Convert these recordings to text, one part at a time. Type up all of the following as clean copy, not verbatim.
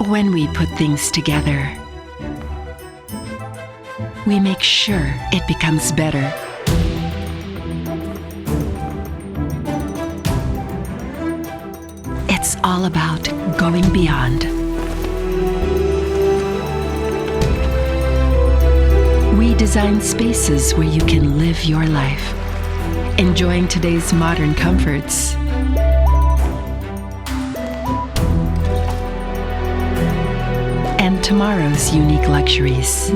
When we put things together, we make sure it becomes better. It's all about going beyond. We design spaces where you can live your life, enjoying today's modern comforts and tomorrow's unique luxuries.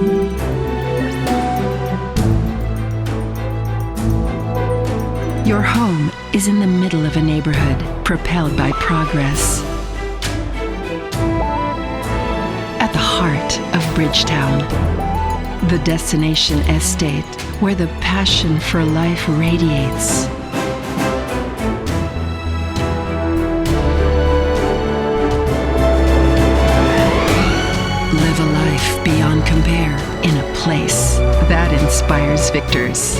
Your home is in the middle of a neighborhood propelled by progress. At the heart of Bridgetown, the destination estate where the passion for life radiates. Live a life beyond compare in a place that inspires victors.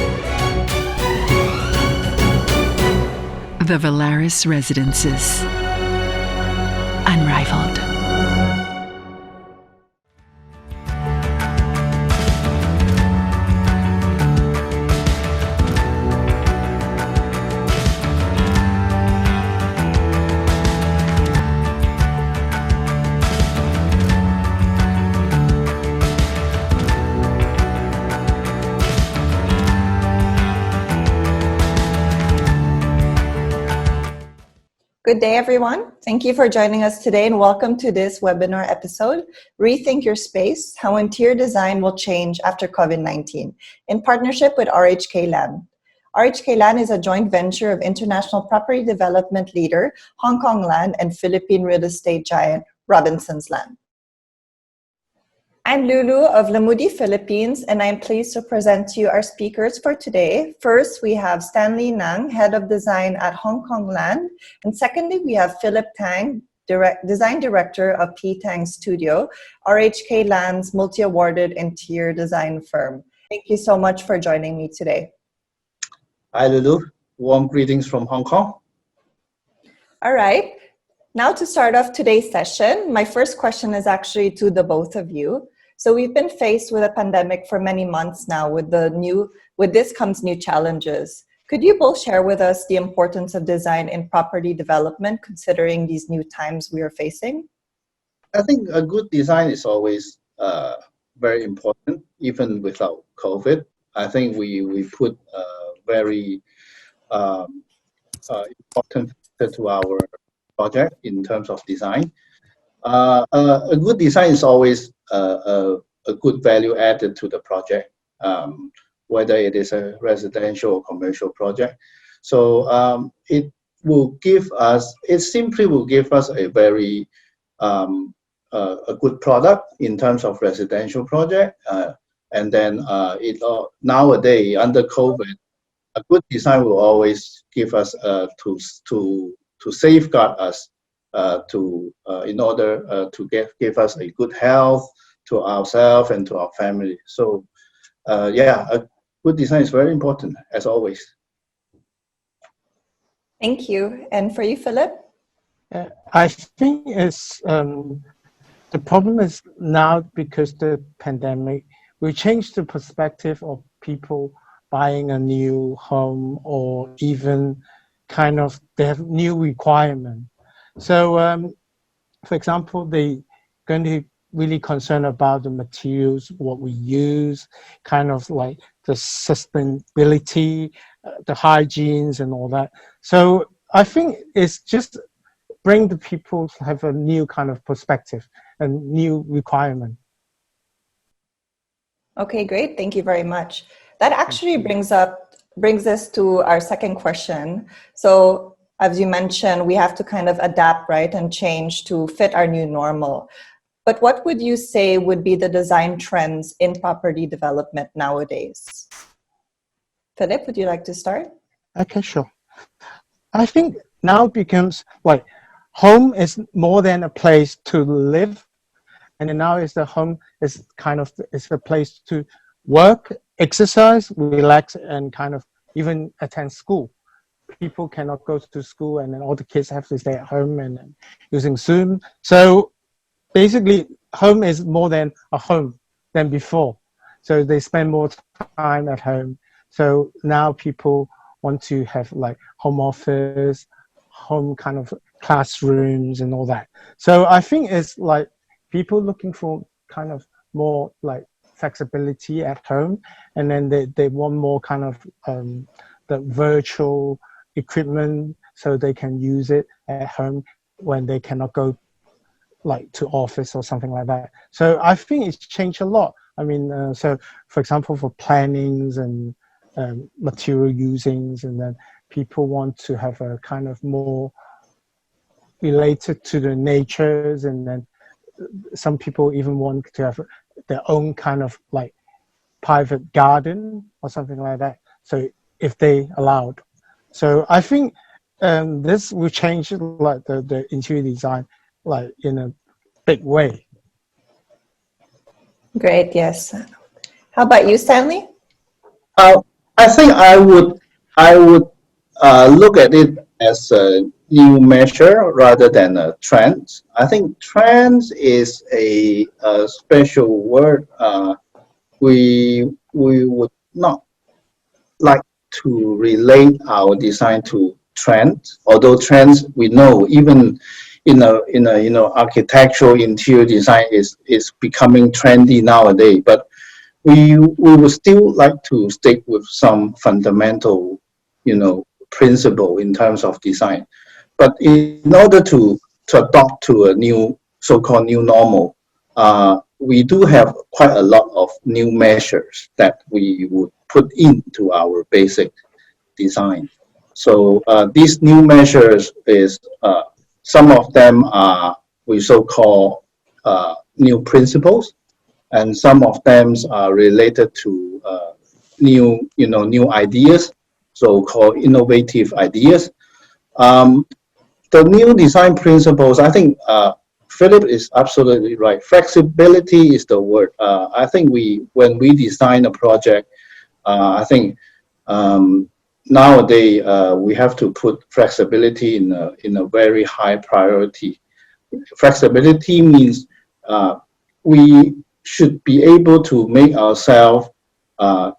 The Valaris Residences. Unrivaled. Good day, everyone. Thank you for joining us today and welcome to this webinar episode, Rethink Your Space, How Interior Design Will Change After COVID-19, in partnership with RHK Land. RHK Land is a joint venture of international property development leader, HongKong Land, and Philippine real estate giant, Robinsons Land. I'm Lulu of Lamudi, Philippines, and I'm pleased to present to you our speakers for today. First, we have Stanley Ng, Head of Design at HongKong Land. And secondly, we have Philip Tang, Design Director of PTang Studio, RHK Land's multi-awarded interior design firm. Thank you so much for joining me today. Hi, Lulu. Warm greetings from Hong Kong. All right. Now to start off today's session, my first question is actually to the both of you. So we've been faced with a pandemic for many months now. With this comes new challenges. Could you both share with us the importance of design in property development, considering these new times we are facing? I think a good design is always very important, even without COVID. I think we put very important factor to our project in terms of design. A good design is always a good value added to the project, whether it is a residential or commercial project. So it simply will give us a very a good product in terms of residential project, and then nowadays under COVID, a good design will always give us to safeguard us in order to give us a good health to ourselves and to our family. So yeah, a good design is very important as always. Thank you. And for you, Philip? I think it's the problem is now because the pandemic, we changed the perspective of people buying a new home, or even kind of they have new requirement. So for example, they going to really concerned about the materials, what we use, kind of like the sustainability, the hygienes and all that. So I think it's just bring the people to have a new kind of perspective and new requirement. Okay, great. Thank you very much. That actually brings us to our second question. So as you mentioned, we have to kind of adapt, right, and change to fit our new normal. But what would you say would be the design trends in property development nowadays? Philip, would you like to start? Okay, sure. I think now becomes like home is more than a place to live, then now is the home is kind of it's a place to work, exercise, relax, and kind of even attend school. People cannot go to school, and then all the kids have to stay at home and then using Zoom. So basically, home is more than a home than before. So they spend more time at home. So now people want to have like home office, home kind of classrooms and all that. So I think it's like people looking for kind of more like flexibility at home, and then they want more kind of the virtual equipment so they can use it at home when they cannot go like to office or something like that. So I think it's changed a lot. I mean, so for example, for plannings and material usings, and then people want to have a kind of more related to the natures, and then some people even want to have their own kind of like private garden or something like that. So if they allowed. So I think this will change like the interior design like in a big way. Great, yes. How about you, Stanley? I think I would look at it as a new measure rather than a trend. I think trend is a special word. We would not like to relate our design to trends, although trends we know even in a architectural interior design is becoming trendy nowadays. But we would still like to stick with some fundamental principle in terms of design. But in order to adopt to a new so-called new normal, we do have quite a lot of new measures that we would put into our basic design. So these new measures is some of them are we so-called new principles, and some of them are related to new ideas, so-called innovative ideas. The new design principles, I think Philip is absolutely right. Flexibility is the word. I think when we design a project, I think nowadays we have to put flexibility in a very high priority. Flexibility means we should be able to make ourselves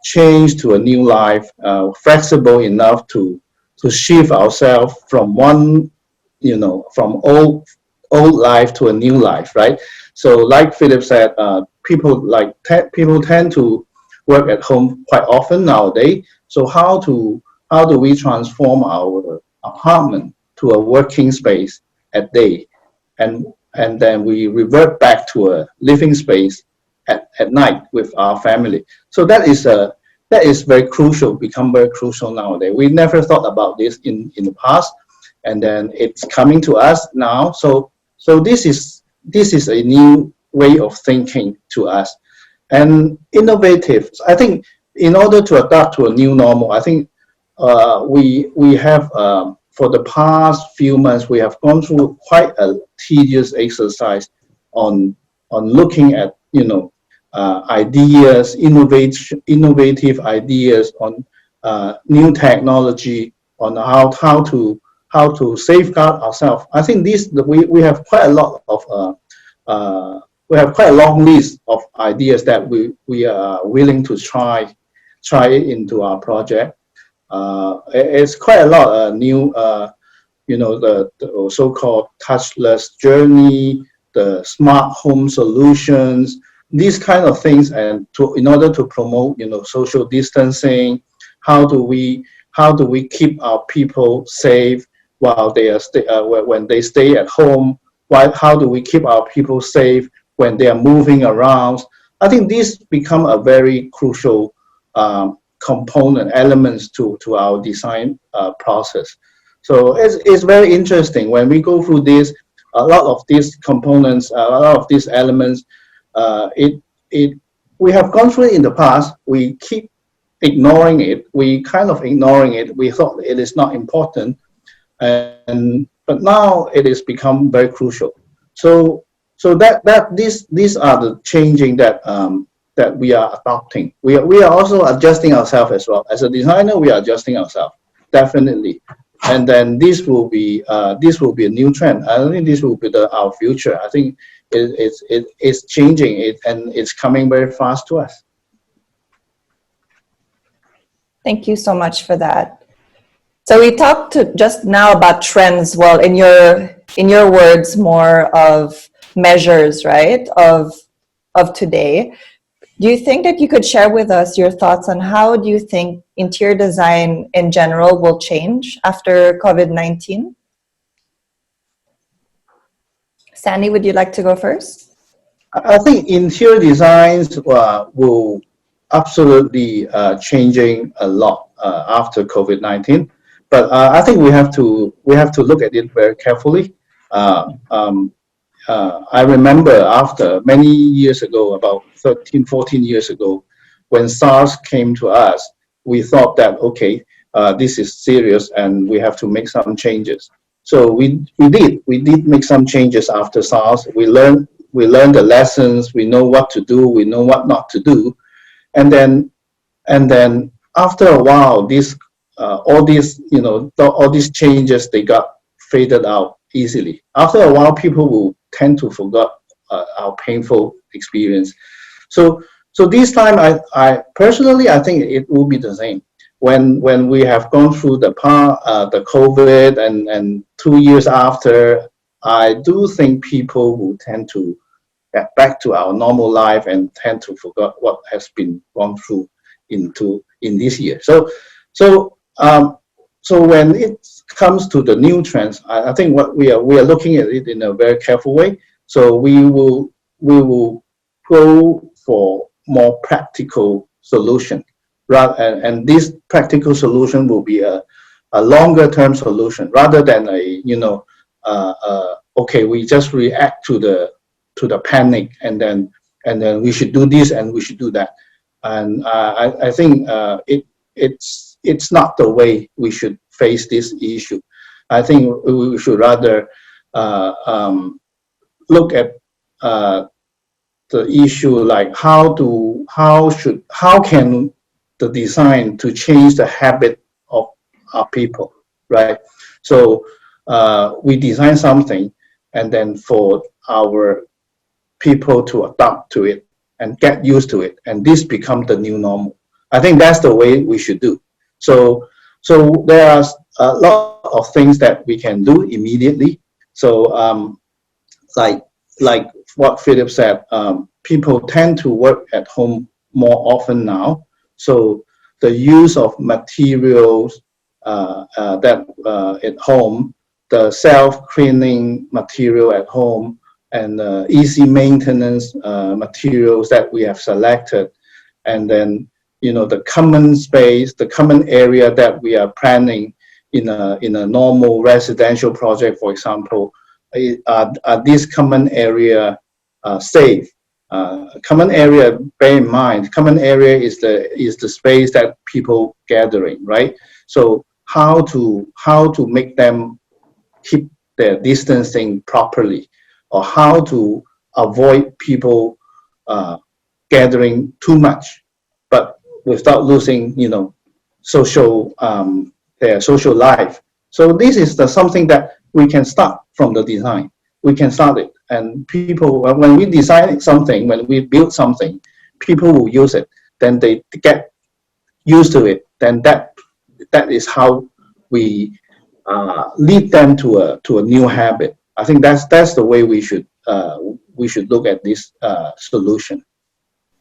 change to a new life, flexible enough to shift ourselves from from old life to a new life, right? So like Philip said, people tend to work at home quite often nowadays. So how do we transform our apartment to a working space at day, and then we revert back to a living space at night with our family? So that is very crucial, become very crucial nowadays. We never thought about this in the past, and then it's coming to us now. So this is a new way of thinking to us, and innovative. I think in order to adapt to a new normal, I think we have for the past few months we have gone through quite a tedious exercise on looking at ideas, innovative ideas on new technology, on how to safeguard ourselves. I think we have quite a lot of we have quite a long list of ideas that we are willing to try it into our project. It's quite a lot of new, the so-called touchless journey, the smart home solutions, these kind of things, and in order to promote, social distancing, how do we keep our people safe while they are when they stay at home? How do we keep our people safe when they are moving around? I think these become a very crucial component elements to our design process. So it's very interesting when we go through this. A lot of these components, a lot of these elements, we have gone through it in the past. We keep ignoring it. We kind of ignoring it. We thought it is not important, but now it has become very crucial. So So these are the changing that that we are adopting. We are also adjusting ourselves as well. As a designer, we are adjusting ourselves, definitely. And then this will be a new trend. I don't think this will be our future. I think it's changing and it's coming very fast to us. Thank you so much for that. So we talked just now about trends. Well, in your words, more of measures, right? Of today. Do you think that you could share with us your thoughts on how do you think interior design in general will change after COVID-19? Stanley, would you like to go first? I think interior designs will absolutely changing a lot after COVID-19, but I think we have to look at it very carefully. I remember after many years ago, about 13, 14 years ago, when SARS came to us, we thought that, okay, this is serious and we have to make some changes. So we did make some changes after SARS. We learned the lessons, we know what to do, we know what not to do. And then after a while, all these changes, they got faded out easily. After a while, people will tend to forget our painful experience. So this time, I personally, I think it will be the same. When we have gone through the COVID and 2 years after, I do think people will tend to get back to our normal life and tend to forget what has been gone through in this year. So when it comes to the new trends, I think what we are looking at it in a very careful way. So we will go for more practical solution, and this practical solution will be a longer term solution rather than okay, we just react to the panic and then we should do this and we should do that. And I think it's not the way we should face this issue. I think we should rather look at the issue like how can the design to change the habit of our people, right? So we design something and then for our people to adapt to it and get used to it, and this becomes the new normal. I think that's the way we should do. So there are a lot of things that we can do immediately. So like what Philip said, people tend to work at home more often now. So the use of materials at home, the self-cleaning material at home, and easy maintenance materials that we have selected, and then the common space, the common area that we are planning in a normal residential project, for example, are this common area safe? Common area, bear in mind, common area is the space that people gathering, right? So how to make them keep their distancing properly, or how to avoid people gathering too much, but without losing, social their social life. So this is something that we can start from the design. We can start it, and people, when we design something, when we build something, people will use it. Then they get used to it. Then that is how we lead them to a new habit. I think that's the way we should look at this solution.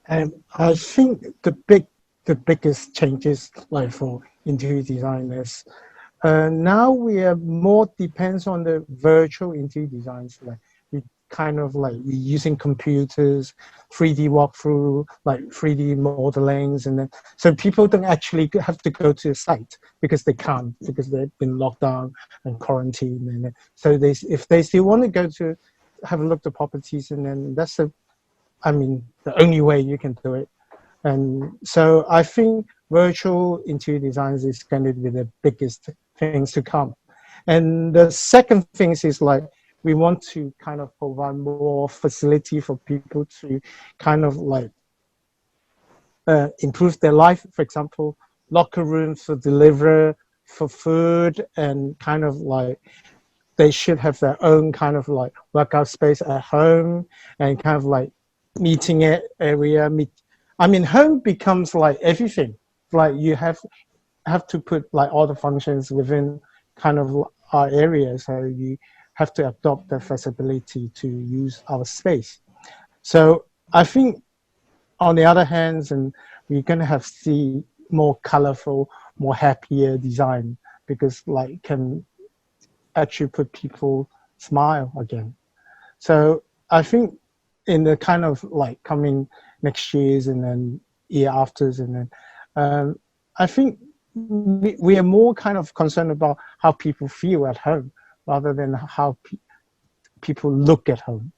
And I think the biggest changes, like for interior designers, now we are more depends on the virtual interior designs. Like we kind of like we're using computers, 3D walkthrough, like 3D modelings, and then so people don't actually have to go to the site because they can't, because they've been locked down and quarantined. And so if they still want to go to have a look at properties, and then that's the only way you can do it. And so I think virtual interior designs is going to be the biggest things to come. And the second thing is like we want to kind of provide more facility for people to kind of like improve their life. For example, locker rooms for delivery, for food, and kind of like they should have their own kind of like workout space at home and kind of like meeting area. I mean, home becomes like everything. Like you have to put like all the functions within kind of our area, so you have to adopt the flexibility to use our space. So I think on the other hand, and we're going to have see more colorful, more happier design, because like can actually put people smile again. So I think in the kind of like coming next years and then year afters, and then I think we are more kind of concerned about how people feel at home rather than how people look at home.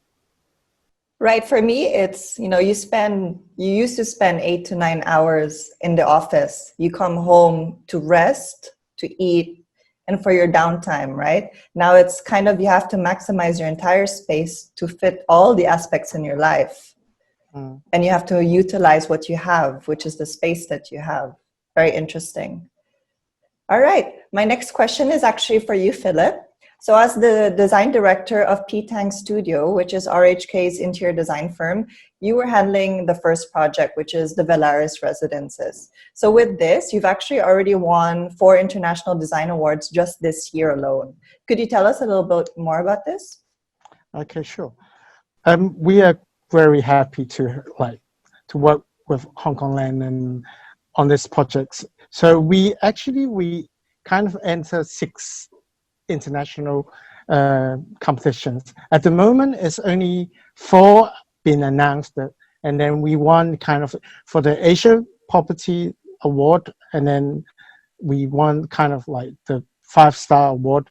Right. For me, it's, you used to spend 8 to 9 hours in the office. You come home to rest, to eat, and for your downtime, right? Now it's kind of, you have to maximize your entire space to fit all the aspects in your life. And you have to utilize what you have, which is the space that you have. Very interesting. All right. My next question is actually for you, Philip. So as the design director of PTang Studio, which is RHK's interior design firm, you were handling the first project, which is the Velaris Residences. So with this, you've actually already won 4 international design awards just this year alone. Could you tell us a little bit more about this? Okay, sure. We are very happy to work with HongKong Land and on this project. So we kind of enter 6 international competitions. At the moment, it's only 4 been announced, and then we won kind of for the Asia Property Award, and then we won kind of like the 5-star award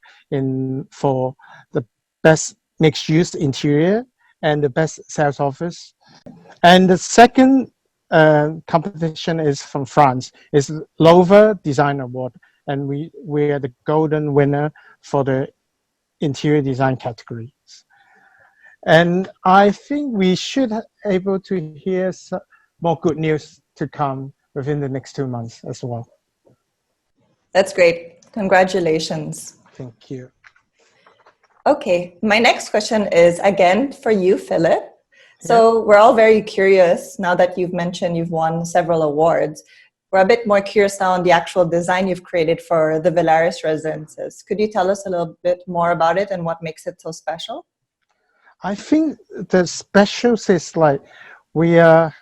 for the best mixed-use interior and the best sales office. And the second competition is from France. It's Louvre Design Award, and we are the golden winner for the interior design categories. And I think we should be able to hear some more good news to come within the next 2 months as well. That's great. Congratulations. Thank you. Okay, my next question is again for you, Philip. So we're all very curious now that you've mentioned you've won several awards. We're a bit more curious now on the actual design you've created for the Velaris Residences. Could you tell us a little bit more about it and what makes it so special? I think the special is like we are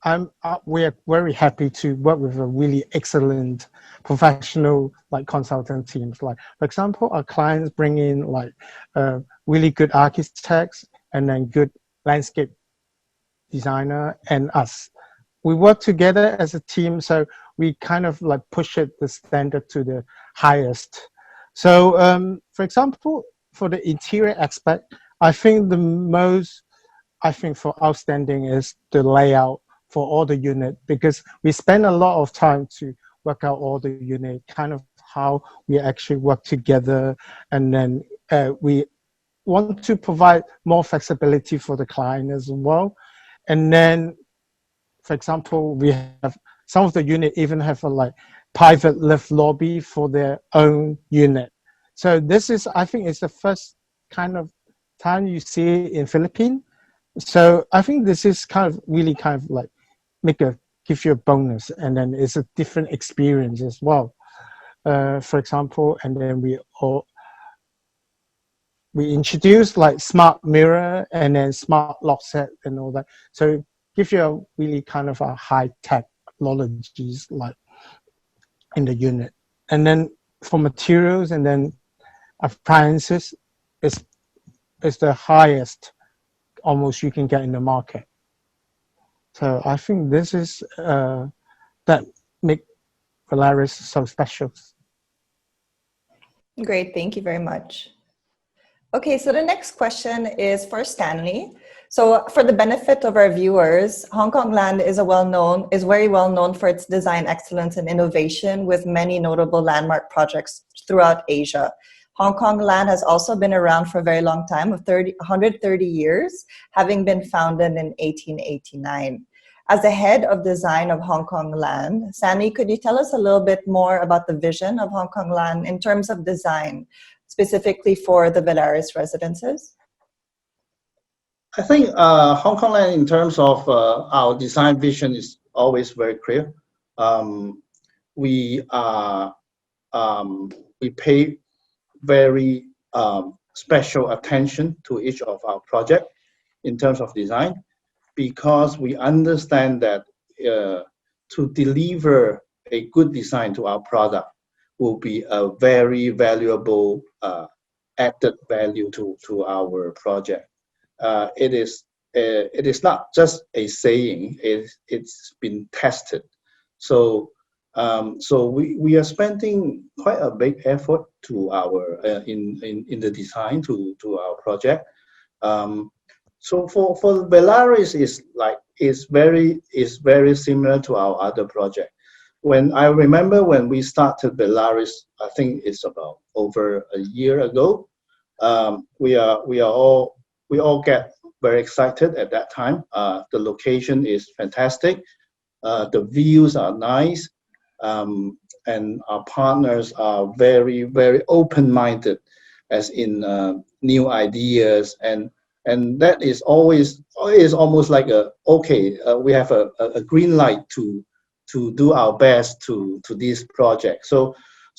very happy to work with a really excellent professional like consultant teams. Like for example, our clients bring in like really good architects and then good landscape designer and us. We work together as a team, so we kind of like push the standard to the highest. So for example, for the interior aspect, I think for outstanding is the layout for all the unit, because we spend a lot of time to work out all the unit, kind of how we actually work together, and then we want to provide more flexibility for the client as well. And then, for example, we have some of the unit even have a like private lift lobby for their own unit. So this is, I think, it's the first kind of time you see it in Philippines. So I think this is kind of really kind of like give you a bonus, and then it's a different experience as well. For example, and then we introduced like smart mirror and then smart lock set and all that. So give you a really kind of a high technologies like in the unit. And then for materials and then appliances, is the highest almost you can get in the market. So I think this is that make Velaris so special. Great, thank you very much. Okay, so the next question is for Stanley. So for the benefit of our viewers, HongKong Land is very well known for its design excellence and innovation with many notable landmark projects throughout Asia. HongKong Land has also been around for a very long time, 130 years, having been founded in 1889. As the head of design of HongKong Land, Stanley, could you tell us a little bit more about the vision of HongKong Land in terms of design, specifically for the Velaris residences? I think HongKong Land, in terms of our design vision, is always very clear. We pay very special attention to each of our projects in terms of design, because we understand that to deliver a good design to our product will be a very valuable added value to our project. It is not just a saying; it's been tested. So we are spending quite a big effort to our in the design to our project. So for Velaris is very similar to our other project. When I remember when we started Velaris, I think it's about over a year ago. We all get very excited at that time. The location is fantastic. The views are nice. And our partners are very, very open-minded, as in new ideas, and that is almost like we have a green light to do our best to this project. So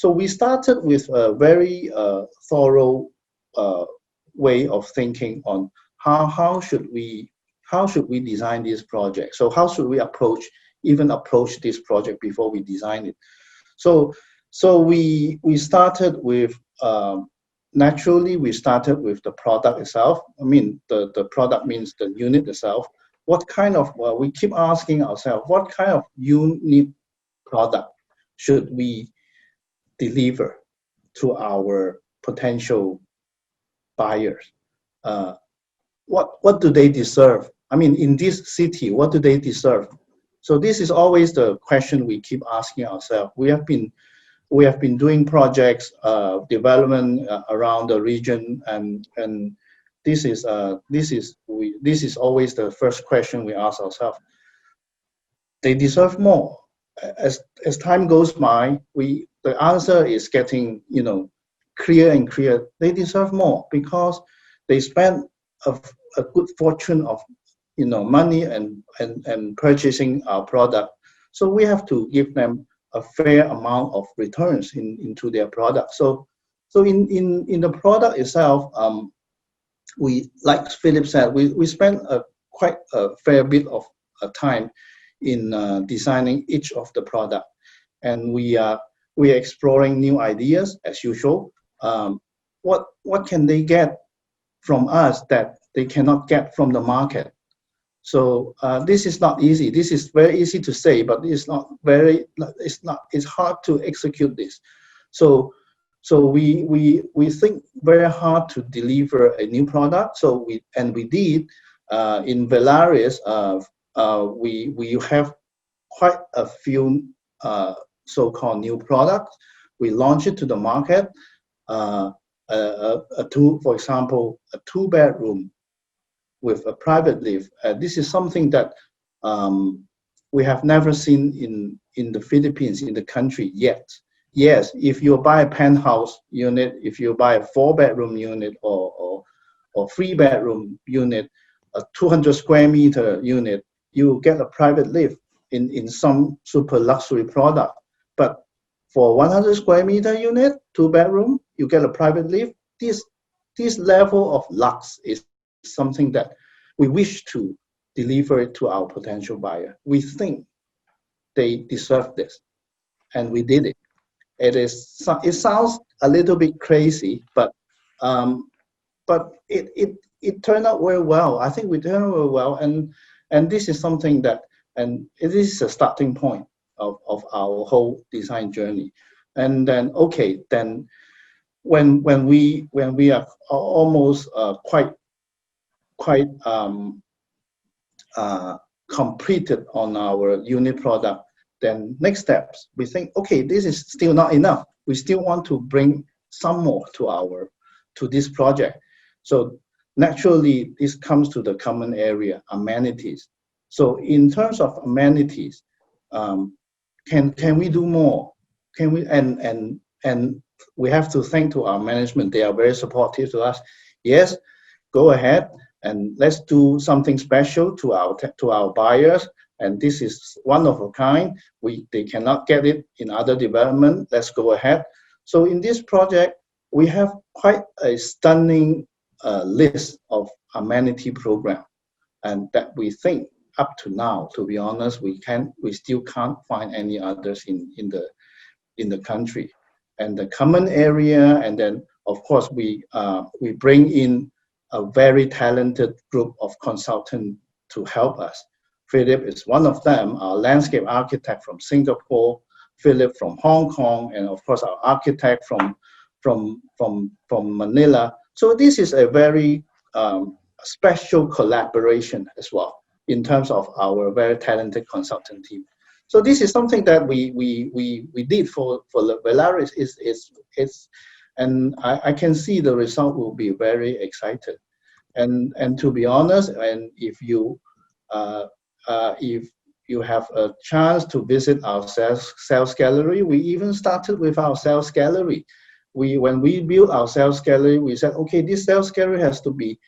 we started with a very thorough way of thinking on how should we design this project. So how should we approach this project before we design it. So we started with naturally we started with the product itself. I mean the product means the unit itself. What kind of we keep asking ourselves, what kind of unique product should we deliver to our potential buyers? What do they deserve? I mean, in this city, what do they deserve? So this is always the question we keep asking ourselves. We have been doing projects development around the region, and this is always the first question we ask ourselves. They deserve more. As time goes by, the answer is getting clear and clear. They deserve more because they spend a good fortune of money and purchasing our product. So we have to give them a fair amount of returns into their product. So in the product itself, we, like Philip said, we spent quite a fair bit of time in designing each of the product, and we are exploring new ideas as usual. What can they get from us that they cannot get from the market? So this is not easy. This is very easy to say, but it's hard to execute this. So we think very hard to deliver a new product. So we did in Velaris. We have quite a few so-called new products. We launched it to the market. For example, a 2-bedroom with a private lift. This is something that we have never seen in the Philippines, in the country yet. Yes, if you buy a penthouse unit, if you buy a 4-bedroom unit or 3-bedroom unit, a 200 square meter unit, you get a private lift in some super luxury product. But for 100 square meter unit, 2-bedroom, you get a private lift. This level of lux is something that we wish to deliver it to our potential buyer. We think they deserve this, and we did it. It sounds a little bit crazy, but it turned out very well. I think we turned out very well, and this is something that, and it is a starting point of our whole design journey. And then when we are almost quite completed on our unit product, then next steps, we think, okay, this is still not enough. We still want to bring some more to this project. So naturally, this comes to the common area, amenities. So in terms of amenities, can we do more? Can we and we have to thank to our management. They are very supportive to us. Yes, go ahead and let's do something special to our buyers. And this is one of a kind. They cannot get it in other development. Let's go ahead. So in this project, we have quite a stunning list of amenity program, and that we think up to now, to be honest, we still can't find any others in the country. And the common area, and then of course we bring in a very talented group of consultants to help us. Philip is one of them, our landscape architect from Singapore, Philip from Hong Kong, and of course our architect from Manila. So this is a very special collaboration as well in terms of our very talented consultant team. So this is something that we did for Velaris. And I can see the result will be very excited. And to be honest, and if you have a chance to visit our sales gallery, we even started with our sales gallery. When we built our sales gallery, we said, okay, this sales gallery has to be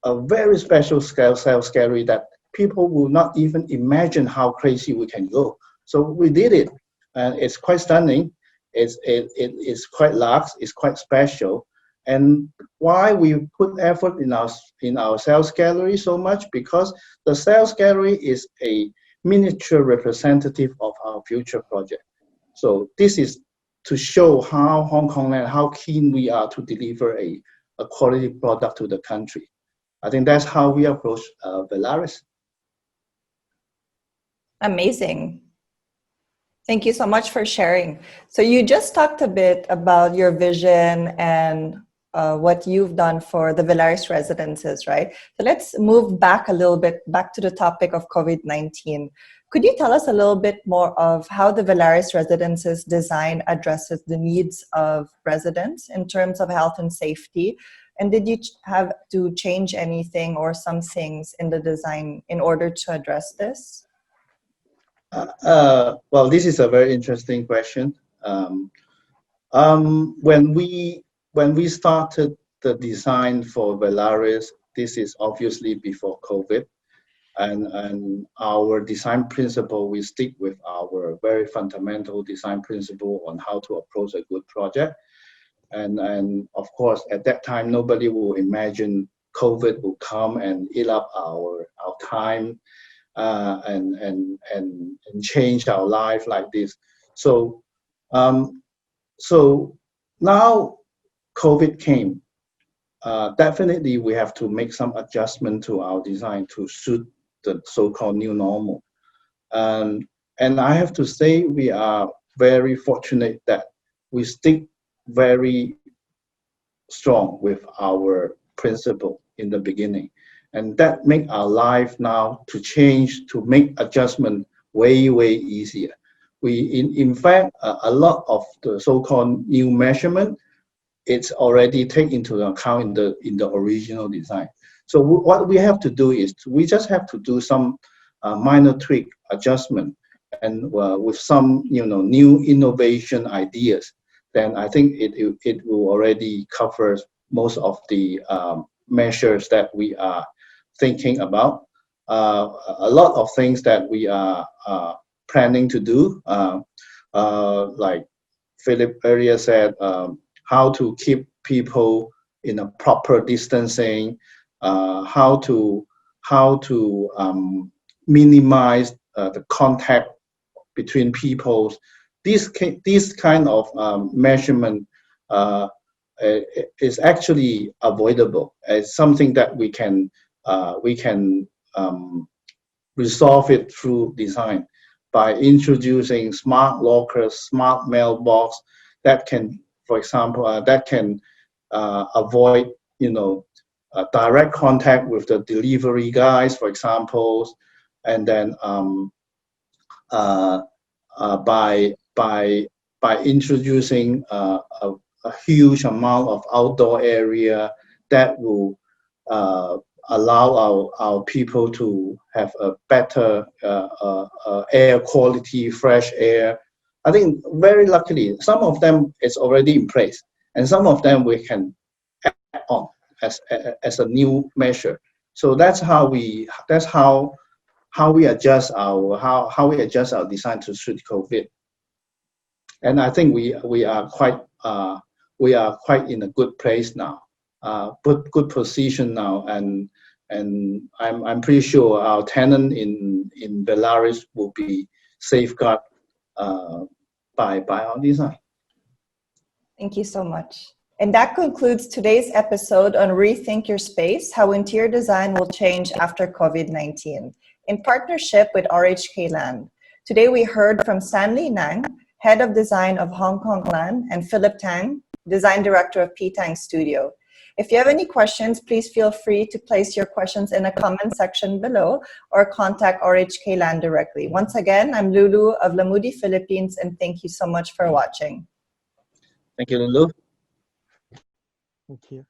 a very special sales gallery that people will not even imagine how crazy we can go. So we did it, and it's quite stunning. It's quite large. It's quite special. And why we put effort in our sales gallery so much? Because the sales gallery is a miniature representative of our future project. So this is to show how HongKong Land, how keen we are to deliver a quality product to the country. I think that's how we approach Velaris. Amazing. Thank you so much for sharing. So you just talked a bit about your vision and what you've done for the Velaris residences, right? So let's move back a little bit, back to the topic of COVID-19. Could you tell us a little bit more of how the Velaris residences design addresses the needs of residents in terms of health and safety? And did you have to change anything or some things in the design in order to address this? Well, this is a very interesting question. When we started the design for Velaris, this is obviously before COVID, and our design principle, we stick with our very fundamental design principle on how to approach a good project. And of course, at that time, nobody will imagine COVID will come and eat up our time. And change our life like this. So now COVID came. Definitely we have to make some adjustment to our design to suit the so-called new normal. And I have to say we are very fortunate that we stick very strong with our principle in the beginning. And that make our life now to change, to make adjustment way easier. In fact, a lot of the so-called new measurement, it's already taken into account in the original design. So what we have to do is we just have to do some minor tweak adjustment, and with some new innovation ideas. Then I think it will already cover most of the measures that we are thinking about. A lot of things that we are planning to do, like Philip earlier said, how to keep people in a proper distancing, how to minimize the contact between people. This kind of measurement is actually avoidable. It's something that we can resolve it through design by introducing smart lockers, smart mailbox that can, for example, avoid direct contact with the delivery guys, for example, and then by introducing a huge amount of outdoor area that will allow our people to have a better air quality, fresh air. I think very luckily, some of them is already in place, and some of them we can add on as a new measure. So that's how we adjust our design to suit COVID. And I think we are quite in a good place now, good position now, and I'm pretty sure our tenant in Belarus will be safeguarded by our design. Thank you so much. And that concludes today's episode on Rethink Your Space, how interior design will change after COVID-19, in partnership with RHK Land. Today we heard from Stanley Ng, Head of Design of HongKong Land, and Philip Tang, Design Director of PTang Studio. If you have any questions, please feel free to place your questions in the comment section below or contact RHK Land directly. Once again, I'm Lulu of Lamudi, Philippines, and thank you so much for watching. Thank you, Lulu. Thank you.